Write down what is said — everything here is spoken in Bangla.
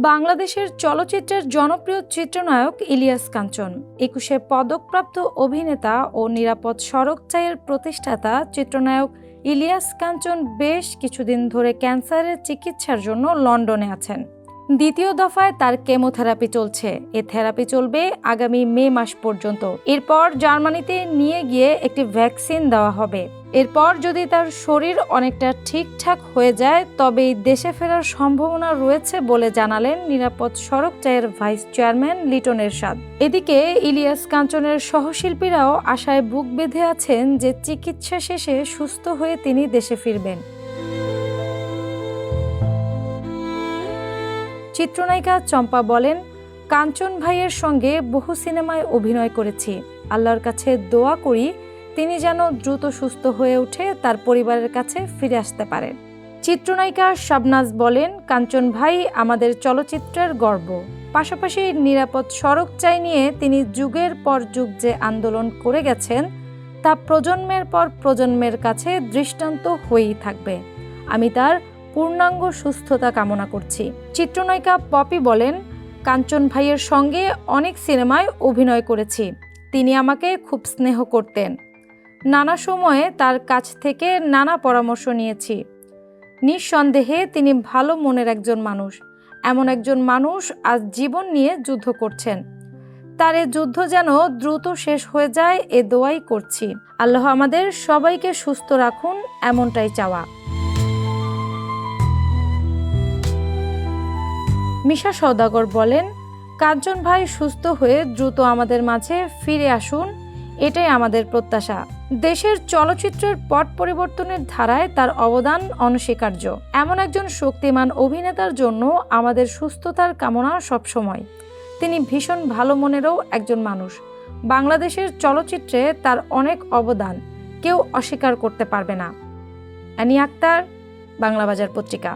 বাংলাদেশের চলচ্চিত্রের জনপ্রিয় চিত্রনায়ক ইলিয়াস কাঞ্চন, ২১শে পদকপ্রাপ্ত অভিনেতা ও নিরাপদ সড়ক চাইয়ের প্রতিষ্ঠাতা চিত্রনায়ক ইলিয়াস কাঞ্চন বেশ কিছুদিন ধরে ক্যান্সারের চিকিৎসার জন্য লন্ডনে আছেন। দ্বিতীয় দফায় তার কেমোথেরাপি চলছে। এ থেরাপি চলবে আগামী মে মাস পর্যন্ত। এরপর জার্মানিতে নিয়ে গিয়ে একটি ভ্যাকসিন দেওয়া হবে। এরপর যদি তার শরীর অনেকটা ঠিকঠাক হয়ে যায় তবেই দেশে ফেরার সম্ভাবনা রয়েছে বলে জানালেন নিরাপদ সড়ক চাইয়ের ভাইস চেয়ারম্যান লিটন এরশাদ। এদিকে ইলিয়াস কাঞ্চনের সহশিল্পীরাও আশায় বুক বেঁধে আছেন যে চিকিৎসা শেষে সুস্থ হয়ে তিনি দেশে ফিরবেন। চিত্রনায়িকা চম্পা বলেন, কাঞ্চন ভাইয়ের সঙ্গে বহু সিনেমায় অভিনয় করেছি। আল্লাহর কাছে দোয়া করি তিনি যেন দ্রুত সুস্থ হয়ে উঠে তার পরিবারের কাছে ফিরে আসতে পারেন। চিত্রনায়িকা শাবনাজ বলেন, কাঞ্চন ভাই আমাদের চলচ্চিত্রের গর্ব। পাশাপাশি নিরাপদ সড়ক চাই নিয়ে তিনি যুগের পর যুগ যে আন্দোলন করে গেছেন তা প্রজন্মের পর প্রজন্মের কাছে দৃষ্টান্ত হয়েই থাকবে। আমি তার পূর্ণাঙ্গ সুস্থতা কামনা করছি। চিত্রনায়িকা পপি বলেন, কাঞ্চন ভাইয়ের সঙ্গে অনেক সিনেমায় অভিনয় করেছি। তিনি আমাকে খুব স্নেহ করতেন। নানা সময়ে তার কাছ থেকে নানা পরামর্শ নিয়েছি। নিঃসন্দেহে তিনি ভালো মনের একজন মানুষ। এমন একজন মানুষ আজ জীবন নিয়ে যুদ্ধ করছেন। তার এ যুদ্ধ যেন দ্রুত শেষ হয়ে যায় এ দোয়াই করছি। আল্লাহ আমাদের সবাইকে সুস্থ রাখুন, এমনটাই চাওয়া। মিশা সওদাগর বলেন, কাঞ্চন ভাই সুস্থ হয়ে দ্রুত আমাদের মাঝে ফিরে আসুন, এটাই আমাদের প্রত্যাশা। দেশের চলচ্চিত্রের পট পরিবর্তনের ধারায় তার অবদান অনস্বীকার্য। এমন একজন শক্তিমান অভিনেতার জন্য আমাদের সুস্থতার কামনা সবসময়। তিনি ভীষণ ভালো মনেরও একজন মানুষ। বাংলাদেশের চলচ্চিত্রে তার অনেক অবদান কেউ অস্বীকার করতে পারবে না। অ্যানি আক্তার, বাংলা বাজার পত্রিকা।